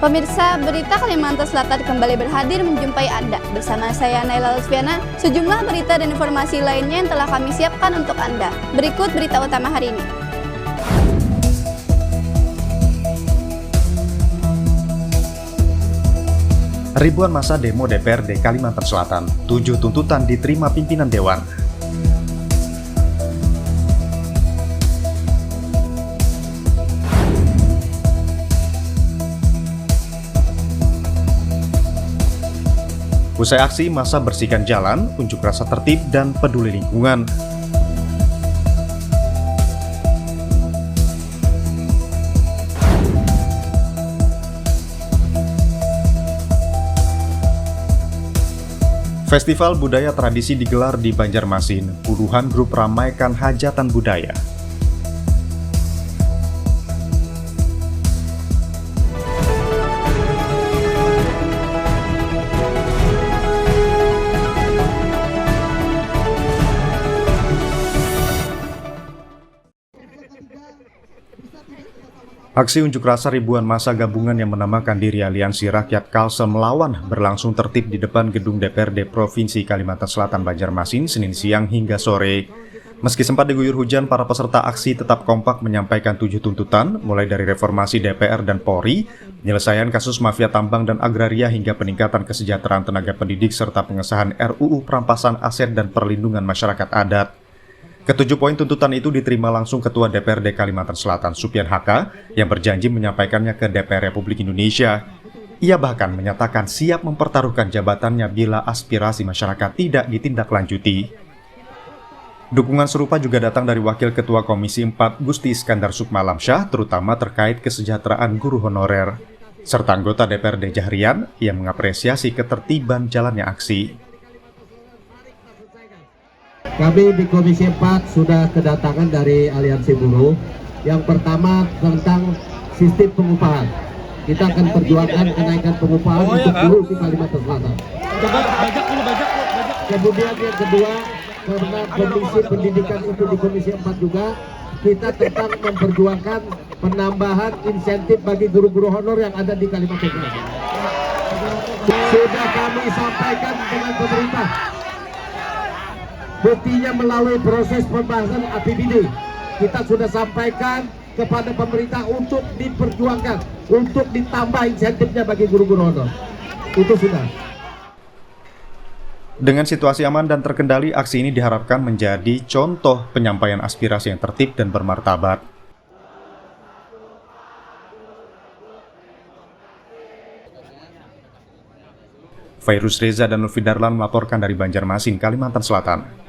Pemirsa, berita Kalimantan Selatan kembali berhadir menjumpai Anda. Bersama saya Naila Lutfiana, sejumlah berita dan informasi lainnya yang telah kami siapkan untuk Anda. Berikut berita utama hari ini. Ribuan massa demo DPRD Kalimantan Selatan, 7 tuntutan diterima pimpinan Dewan. Usai aksi, massa bersihkan jalan, unjuk rasa tertib dan peduli lingkungan. Festival budaya tradisi digelar di Banjarmasin. Puluhan grup ramaikan hajatan budaya. Aksi unjuk rasa ribuan massa gabungan yang menamakan diri Aliansi Rakyat Kalsel Melawan berlangsung tertib di depan gedung DPRD Provinsi Kalimantan Selatan Banjarmasin Senin siang hingga sore. Meski sempat diguyur hujan, para peserta aksi tetap kompak menyampaikan 7 tuntutan, mulai dari reformasi DPR dan Polri, penyelesaian kasus mafia tambang dan agraria hingga peningkatan kesejahteraan tenaga pendidik serta pengesahan RUU Perampasan Aset dan Perlindungan Masyarakat Adat. Ketujuh poin tuntutan itu diterima langsung Ketua DPRD Kalimantan Selatan Supian Haka yang berjanji menyampaikannya ke DPR Republik Indonesia. Ia bahkan menyatakan siap mempertaruhkan jabatannya bila aspirasi masyarakat tidak ditindaklanjuti. Dukungan serupa juga datang dari Wakil Ketua Komisi 4 Gusti Iskandar Sukmalamsyah, terutama terkait kesejahteraan guru honorer, serta anggota DPRD Jahrian yang mengapresiasi ketertiban jalannya aksi. Kami di Komisi 4 sudah kedatangan dari Aliansi Buruh. Yang pertama tentang sistem pengupahan. Kita akan perjuangkan kenaikan pengupahan untuk buruh di Kalimantan Selatan. Kemudian yang kedua, karena Komisi Pendidikan itu di Komisi 4 juga, kita tentang memperjuangkan penambahan insentif bagi guru-guru honor yang ada di Kalimantan Selatan. Sudah kami sampaikan dengan pemerintah. Buktinya melalui proses pembahasan APBD, kita sudah sampaikan kepada pemerintah untuk diperjuangkan, untuk ditambah insentifnya bagi guru-guru honor. Itu sudah. Dengan situasi aman dan terkendali, aksi ini diharapkan menjadi contoh penyampaian aspirasi yang tertib dan bermartabat. Fairuz Reza dan Lutfi Darlan melaporkan dari Banjarmasin, Kalimantan Selatan.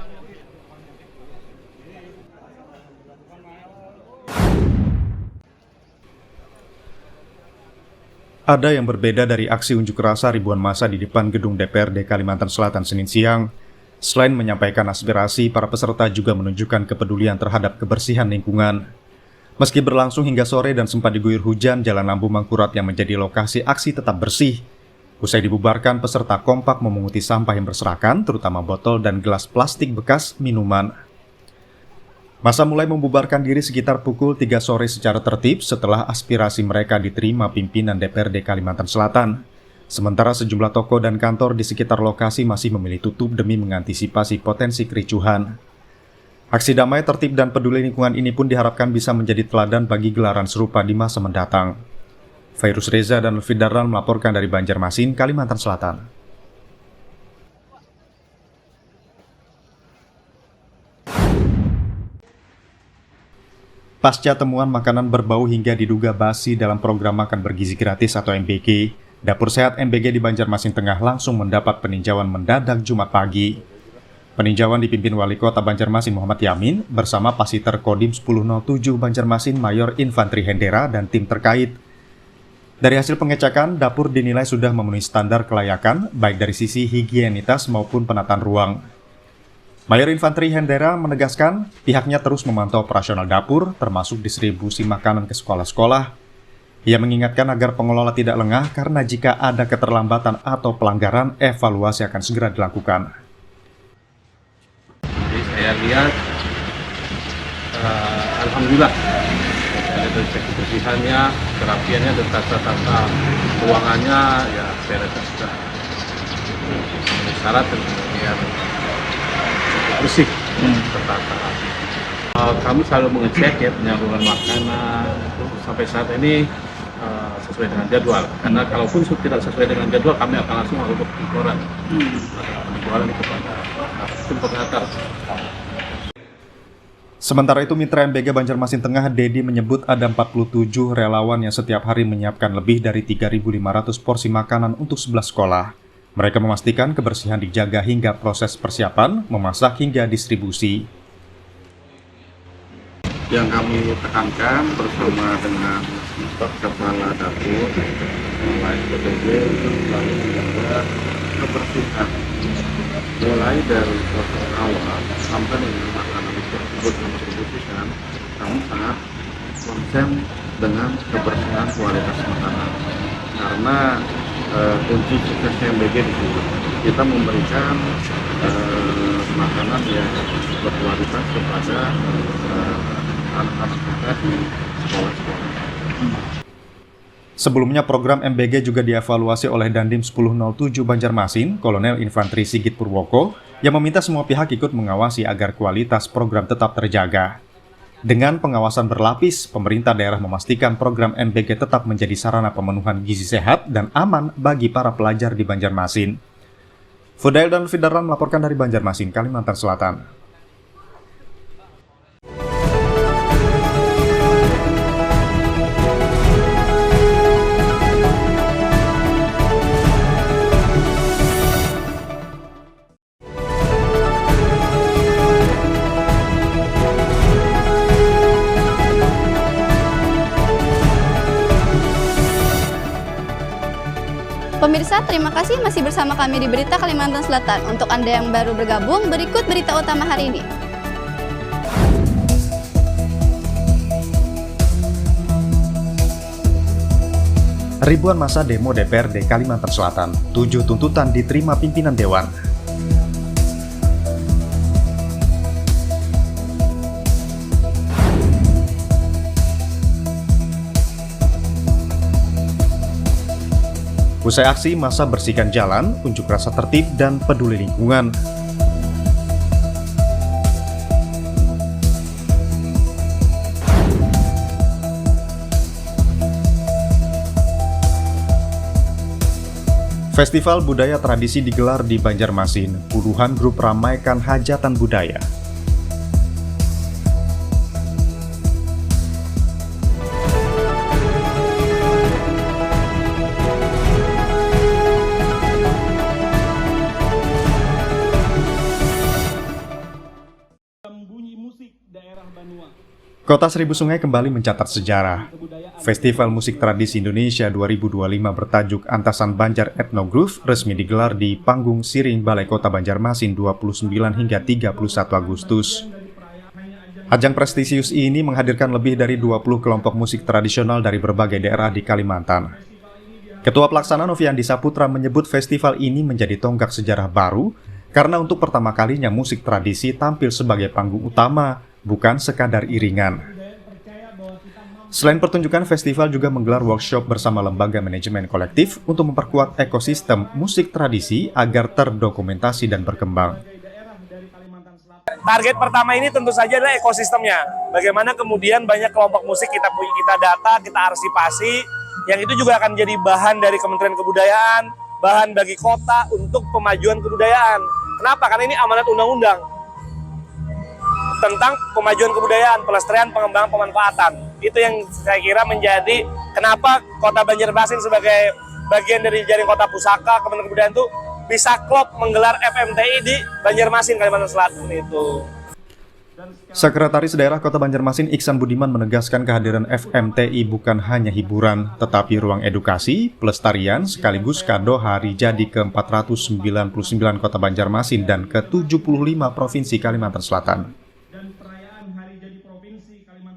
Ada yang berbeda dari aksi unjuk rasa ribuan massa di depan gedung DPRD Kalimantan Selatan Senin siang. Selain menyampaikan aspirasi, para peserta juga menunjukkan kepedulian terhadap kebersihan lingkungan. Meski berlangsung hingga sore dan sempat diguyur hujan, Jalan Lampu Mangkurat yang menjadi lokasi aksi tetap bersih. Usai dibubarkan, peserta kompak memunguti sampah yang berserakan, terutama botol dan gelas plastik bekas minuman. Massa mulai membubarkan diri sekitar pukul 3 sore secara tertib setelah aspirasi mereka diterima pimpinan DPRD Kalimantan Selatan. Sementara sejumlah toko dan kantor di sekitar lokasi masih memilih tutup demi mengantisipasi potensi kericuhan. Aksi damai, tertib, dan peduli lingkungan ini pun diharapkan bisa menjadi teladan bagi gelaran serupa di masa mendatang. Fairuz Reza dan Lutfi Darlan melaporkan dari Banjarmasin, Kalimantan Selatan. Pasca temuan makanan berbau hingga diduga basi dalam program makan bergizi gratis atau MBG, Dapur Sehat MBG di Banjarmasin Tengah langsung mendapat peninjauan mendadak Jumat pagi. Peninjauan dipimpin Wali Kota Banjarmasin Muhammad Yamin bersama Pasiter Kodim 1007 Banjarmasin Mayor Infantri Hendera dan tim terkait. Dari hasil pengecekan, dapur dinilai sudah memenuhi standar kelayakan, baik dari sisi higienitas maupun penataan ruang. Mayor Infantri Hendera menegaskan pihaknya terus memantau operasional dapur, termasuk distribusi makanan ke sekolah-sekolah. Ia mengingatkan agar pengelola tidak lengah karena jika ada keterlambatan atau pelanggaran, evaluasi akan segera dilakukan. Jadi saya lihat, alhamdulillah dari segi kebersihannya, kerapiannya, dan tata ruangannya ya saya rasa sudah memenuhi syarat dan kemudian bersih, tertata. Kami selalu mengecek ya penyaluran makanan sampai saat ini sesuai dengan jadwal. Karena kalaupun tidak sesuai dengan jadwal, kami akan langsung melakukan pengukuran kepada tim pengatur. Sementara itu, Mitra MBG Banjarmasin Tengah, Dedi, menyebut ada 47 relawan yang setiap hari menyiapkan lebih dari 3.500 porsi makanan untuk 11 sekolah. Mereka memastikan kebersihan dijaga hingga proses persiapan, memasak hingga distribusi. Yang kami tekankan bersama dengan kepala dapur, mulai PTG, selalu menjaga kebersihan. Mulai dari proses awal sampai dengan makanan tersebut distribusikan, kami sangat konsen dengan kebersihan kualitas makanan. Karena kunci suksesnya MBG di sini kita memberikan makanan yang berkualitas kepada anak-anak kita di sekolah-sekolah. Sebelumnya, program MBG juga dievaluasi oleh Dandim 1007 Banjarmasin, Kolonel Infanteri Sigit Purwoko, yang meminta semua pihak ikut mengawasi agar kualitas program tetap terjaga. Dengan pengawasan berlapis, pemerintah daerah memastikan program MBG tetap menjadi sarana pemenuhan gizi sehat dan aman bagi para pelajar di Banjarmasin. Fudail dan Fidaran melaporkan dari Banjarmasin, Kalimantan Selatan. Pemirsa, terima kasih masih bersama kami di Berita Kalimantan Selatan. Untuk Anda yang baru bergabung, berikut berita utama hari ini. Ribuan massa demo DPRD Kalimantan Selatan, 7 tuntutan diterima pimpinan Dewan. Usai aksi, massa bersihkan jalan, unjuk rasa tertib, dan peduli lingkungan. Festival Budaya Tradisi digelar di Banjarmasin. Puluhan grup ramaikan hajatan budaya. Kota Seribu Sungai kembali mencatat sejarah. Festival Musik Tradisi Indonesia 2025 bertajuk Antasan Banjar Ethnogrove resmi digelar di Panggung Siring Balai Kota Banjarmasin 29 hingga 31 Agustus. Ajang prestisius ini menghadirkan lebih dari 20 kelompok musik tradisional dari berbagai daerah di Kalimantan. Ketua Pelaksana Noviandi Saputra menyebut festival ini menjadi tonggak sejarah baru karena untuk pertama kalinya musik tradisi tampil sebagai panggung utama, bukan sekadar iringan. Selain pertunjukan, festival juga menggelar workshop bersama lembaga manajemen kolektif untuk memperkuat ekosistem musik tradisi agar terdokumentasi dan berkembang. Target pertama ini tentu saja adalah ekosistemnya. Bagaimana kemudian banyak kelompok musik kita data, kita arsipasi, yang itu juga akan jadi bahan dari Kementerian Kebudayaan, bahan bagi kota untuk pemajuan kebudayaan. Kenapa? Karena ini amanat undang-undang tentang pemajuan kebudayaan, pelestarian, pengembangan, pemanfaatan. Itu yang saya kira menjadi kenapa Kota Banjarmasin sebagai bagian dari jaring kota pusaka Kementerian Kebudayaan itu bisa klop menggelar FMTI di Banjarmasin, Kalimantan Selatan itu. Sekretaris Daerah Kota Banjarmasin Iksan Budiman menegaskan kehadiran FMTI bukan hanya hiburan, tetapi ruang edukasi, pelestarian, sekaligus kado hari jadi ke-499 Kota Banjarmasin dan ke-75 Provinsi Kalimantan Selatan.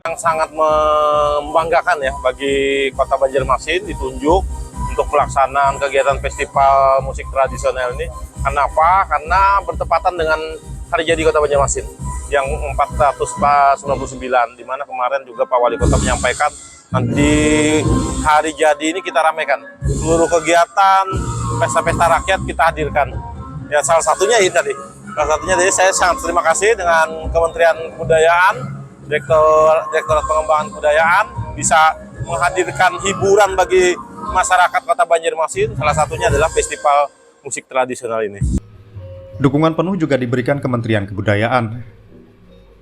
Yang sangat membanggakan ya bagi Kota Banjarmasin ditunjuk untuk pelaksanaan kegiatan festival musik tradisional ini. Kenapa? Karena bertepatan dengan hari jadi Kota Banjarmasin. yang 499, di mana kemarin juga Pak Wali Kota menyampaikan nanti hari jadi ini kita ramaikan. Seluruh kegiatan pesta-pesta rakyat kita hadirkan. Ya salah satunya ini tadi. Salah satunya jadi saya sangat terima kasih dengan Kementerian Kebudayaan, Direktorat Pengembangan Kebudayaan bisa menghadirkan hiburan bagi masyarakat Kota Banjarmasin. Salah satunya adalah festival musik tradisional ini. Dukungan penuh juga diberikan Kementerian Kebudayaan.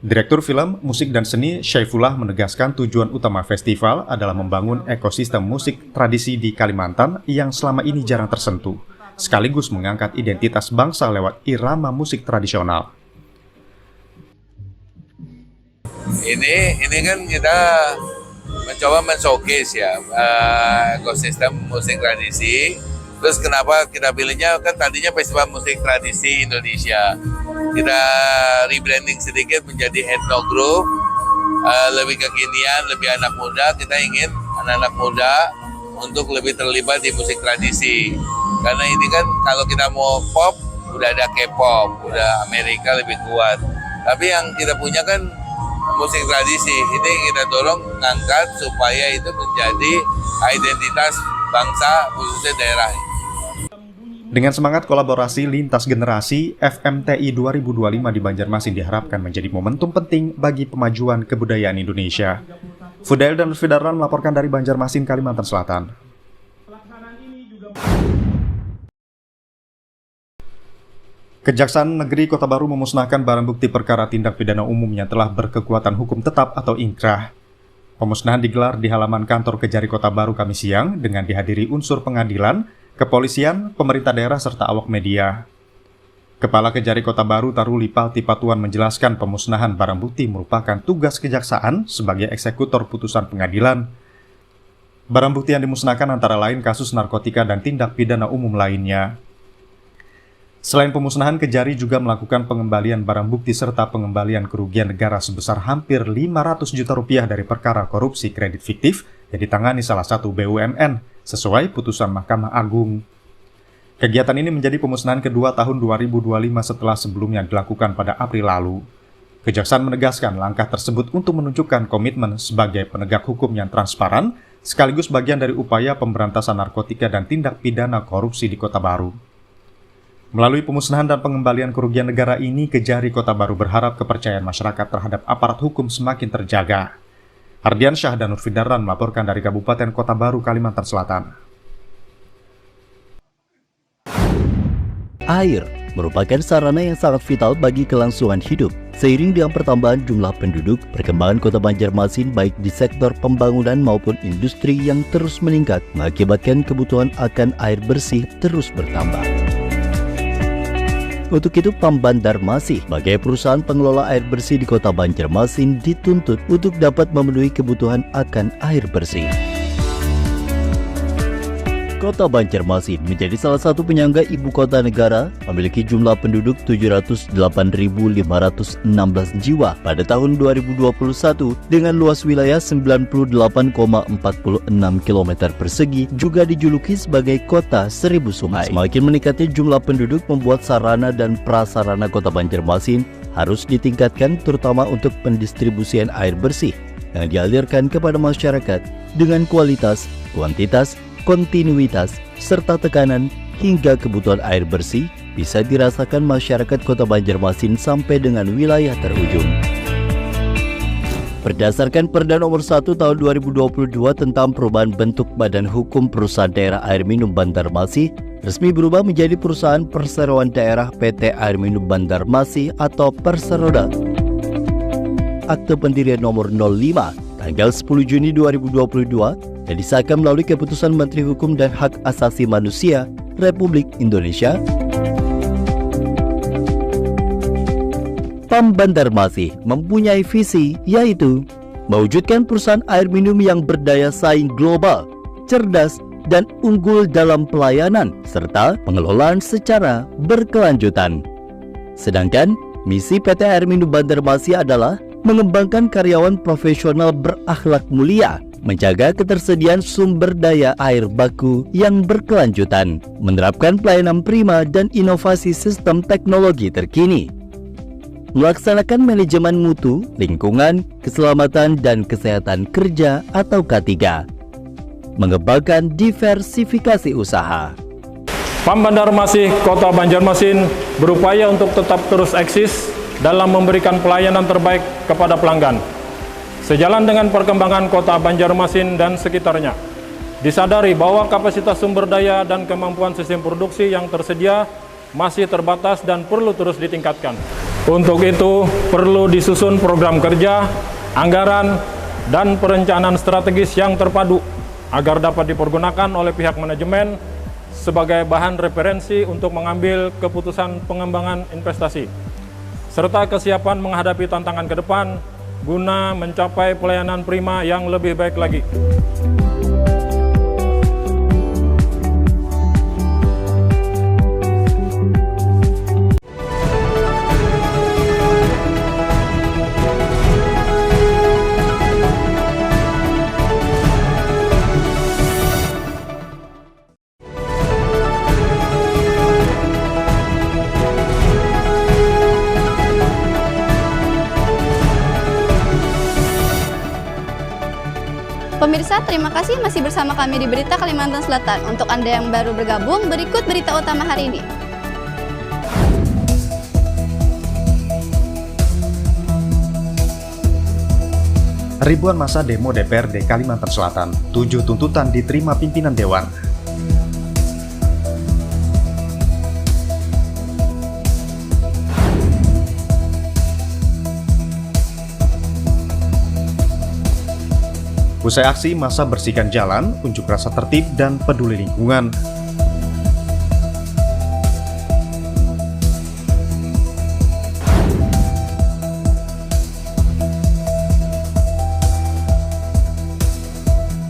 Direktur Film, Musik dan Seni Syaifullah menegaskan tujuan utama festival adalah membangun ekosistem musik tradisi di Kalimantan yang selama ini jarang tersentuh, sekaligus mengangkat identitas bangsa lewat irama musik tradisional. Ini kan kita mencoba men-showcase ya ekosistem musik tradisi. Terus kenapa kita pilihnya, kan tadinya Festival Musik Tradisi Indonesia. Kita rebranding sedikit menjadi Ethno Group, lebih kekinian, lebih anak muda. Kita ingin anak-anak muda untuk lebih terlibat di musik tradisi. Karena ini kan kalau kita mau pop, udah ada K-pop, udah Amerika lebih kuat. Tapi yang kita punya kan musik tradisi. Ini kita dorong ngangkat supaya itu menjadi identitas bangsa, khususnya daerah. Dengan semangat kolaborasi lintas generasi, FMTI 2025 di Banjarmasin diharapkan menjadi momentum penting bagi pemajuan kebudayaan Indonesia. Fudail dan Lutfi Darlan melaporkan dari Banjarmasin, Kalimantan Selatan. Kejaksaan Negeri Kota Baru memusnahkan barang bukti perkara tindak pidana umum yang telah berkekuatan hukum tetap atau inkrah. Pemusnahan digelar di halaman kantor Kejari Kota Baru Kamis siang dengan dihadiri unsur pengadilan, kepolisian, pemerintah daerah, serta awak media. Kepala Kejari Kota Baru Taruli Palti Patuan menjelaskan pemusnahan barang bukti merupakan tugas kejaksaan sebagai eksekutor putusan pengadilan. Barang bukti yang dimusnahkan antara lain kasus narkotika dan tindak pidana umum lainnya. Selain pemusnahan, Kejari juga melakukan pengembalian barang bukti serta pengembalian kerugian negara sebesar hampir 500 juta rupiah dari perkara korupsi kredit fiktif yang ditangani salah satu BUMN sesuai putusan Mahkamah Agung. Kegiatan ini menjadi pemusnahan kedua tahun 2025 setelah sebelumnya dilakukan pada April lalu. Kejaksaan menegaskan langkah tersebut untuk menunjukkan komitmen sebagai penegak hukum yang transparan, sekaligus bagian dari upaya pemberantasan narkotika dan tindak pidana korupsi di Kota Baru. Melalui pemusnahan dan pengembalian kerugian negara ini, Kejari Kota Baru berharap kepercayaan masyarakat terhadap aparat hukum semakin terjaga. Ardian Syah dan Lutfi Darlan melaporkan dari Kabupaten Kota Baru, Kalimantan Selatan. Air merupakan sarana yang sangat vital bagi kelangsungan hidup. Seiring dengan pertambahan jumlah penduduk, perkembangan Kota Banjarmasin baik di sektor pembangunan maupun industri yang terus meningkat mengakibatkan kebutuhan akan air bersih terus bertambah. Untuk itu, Pam Banjarmasin sebagai perusahaan pengelola air bersih di Kota Banjarmasin dituntut untuk dapat memenuhi kebutuhan akan air bersih. Kota Banjarmasin menjadi salah satu penyangga ibu kota negara, memiliki jumlah penduduk 708.516 jiwa pada tahun 2021 dengan luas wilayah 98,46 km persegi, juga dijuluki sebagai kota 1000 sungai. Semakin meningkatnya jumlah penduduk membuat sarana dan prasarana Kota Banjarmasin harus ditingkatkan, terutama untuk pendistribusian air bersih yang dialirkan kepada masyarakat dengan kualitas, kuantitas, kontinuitas, serta tekanan hingga kebutuhan air bersih bisa dirasakan masyarakat Kota Banjarmasin sampai dengan wilayah terujung. Berdasarkan Perda Nomor 1 Tahun 2022 tentang perubahan bentuk Badan Hukum Perusahaan Daerah Air Minum Banjarmasin, resmi berubah menjadi Perusahaan Perseroan Daerah PT Air Minum Banjarmasin atau Perseroda. Akte pendirian nomor 05 tanggal 10 Juni 2022 dan disahkan melalui Keputusan Menteri Hukum dan Hak Asasi Manusia Republik Indonesia. Pam Banjarmasin mempunyai visi, yaitu mewujudkan perusahaan air minum yang berdaya saing global, cerdas, dan unggul dalam pelayanan serta pengelolaan secara berkelanjutan. Sedangkan misi PT Air Minum Banjarmasin adalah mengembangkan karyawan profesional berakhlak mulia, menjaga ketersediaan sumber daya air baku yang berkelanjutan, menerapkan pelayanan prima dan inovasi sistem teknologi terkini. melaksanakan manajemen mutu, lingkungan, keselamatan, dan kesehatan kerja atau K3, mengembangkan diversifikasi usaha. PAM Banjarmasin Kota Banjarmasin berupaya untuk tetap terus eksis dalam memberikan pelayanan terbaik kepada pelanggan. Sejalan dengan perkembangan Kota Banjarmasin dan sekitarnya, disadari bahwa kapasitas sumber daya dan kemampuan sistem produksi yang tersedia masih terbatas dan perlu terus ditingkatkan. Untuk itu, perlu disusun program kerja, anggaran, dan perencanaan strategis yang terpadu agar dapat dipergunakan oleh pihak manajemen sebagai bahan referensi untuk mengambil keputusan pengembangan investasi, serta kesiapan menghadapi tantangan ke depan guna mencapai pelayanan prima yang lebih baik lagi. Pemirsa, terima kasih masih bersama kami di Berita Kalimantan Selatan. Untuk Anda yang baru bergabung, berikut berita utama hari ini. Ribuan massa demo DPRD Kalimantan Selatan, 7 tuntutan diterima pimpinan Dewan. Usai aksi, massa bersihkan jalan, unjuk rasa tertib, dan peduli lingkungan.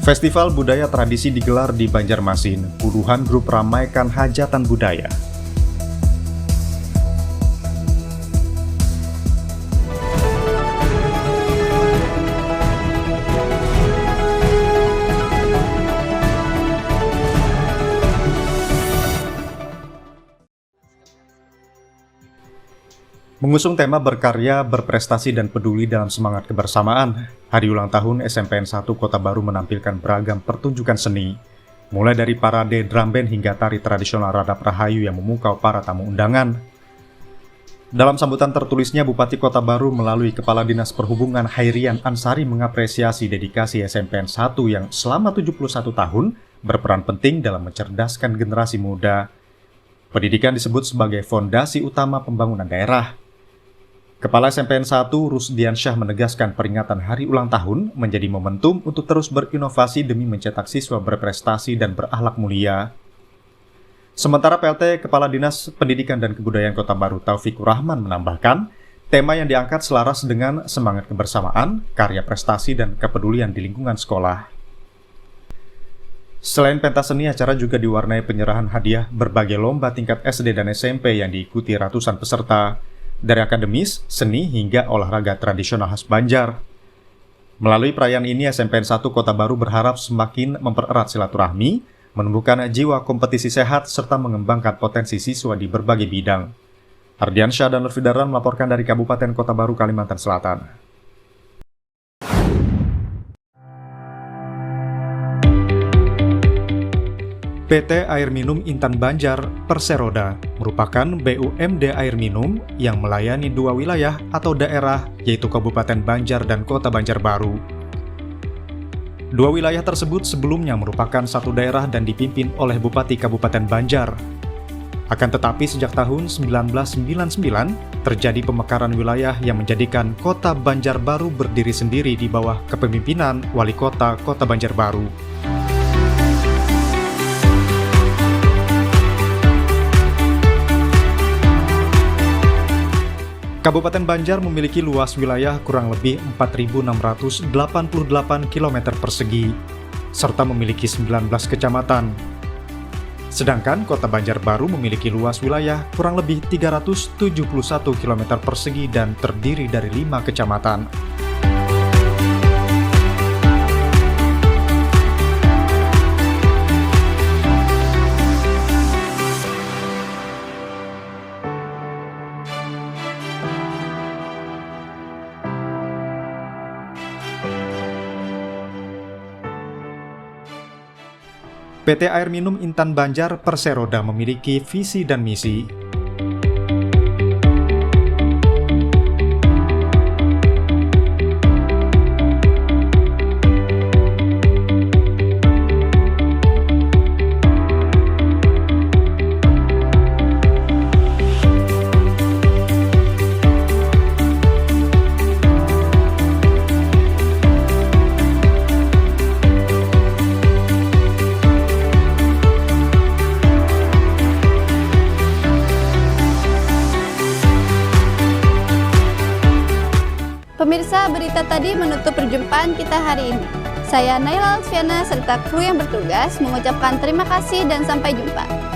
Festival budaya tradisi digelar di Banjarmasin. Puluhan grup ramaikan hajatan budaya. Mengusung tema berkarya, berprestasi, dan peduli dalam semangat kebersamaan, hari ulang tahun SMPN 1 Kota Baru menampilkan beragam pertunjukan seni, mulai dari parade drum band hingga tari tradisional Radap Rahayu yang memukau para tamu undangan. Dalam sambutan tertulisnya, Bupati Kota Baru melalui Kepala Dinas Perhubungan Hairian Ansari mengapresiasi dedikasi SMPN 1 yang selama 71 tahun berperan penting dalam mencerdaskan generasi muda. Pendidikan disebut sebagai fondasi utama pembangunan daerah. Kepala SMPN 1 Rusdiansyah menegaskan peringatan hari ulang tahun menjadi momentum untuk terus berinovasi demi mencetak siswa berprestasi dan berakhlak mulia. Sementara PLT Kepala Dinas Pendidikan dan Kebudayaan Kota Baru Taufikur Rahman menambahkan, tema yang diangkat selaras dengan semangat kebersamaan, karya prestasi, dan kepedulian di lingkungan sekolah. Selain pentas seni, acara juga diwarnai penyerahan hadiah berbagai lomba tingkat SD dan SMP yang diikuti ratusan peserta, dari akademis, seni, hingga olahraga tradisional khas Banjar. Melalui perayaan ini, SMPN 1 Kota Baru berharap semakin mempererat silaturahmi, menumbuhkan jiwa kompetisi sehat, serta mengembangkan potensi siswa di berbagai bidang. Ardiansyah dan Lutfi Darlan melaporkan dari Kabupaten Kota Baru, Kalimantan Selatan. PT Air Minum Intan Banjar Perseroda merupakan BUMD air minum yang melayani dua wilayah atau daerah, yaitu Kabupaten Banjar dan Kota Banjarbaru. Dua wilayah tersebut sebelumnya merupakan satu daerah dan dipimpin oleh Bupati Kabupaten Banjar. Akan tetapi sejak tahun 1999 terjadi pemekaran wilayah yang menjadikan Kota Banjarbaru berdiri sendiri di bawah kepemimpinan Wali Kota Kota Banjarbaru. Kabupaten Banjar memiliki luas wilayah kurang lebih 4.688 km persegi, serta memiliki 19 kecamatan. Sedangkan Kota Banjarbaru memiliki luas wilayah kurang lebih 371 km persegi dan terdiri dari 5 kecamatan. PT Air Minum Intan Banjar Perseroda memiliki visi dan misi Pemirsa, berita tadi menutup perjumpaan kita hari ini. Saya Naila Alfiana serta kru yang bertugas mengucapkan terima kasih dan sampai jumpa.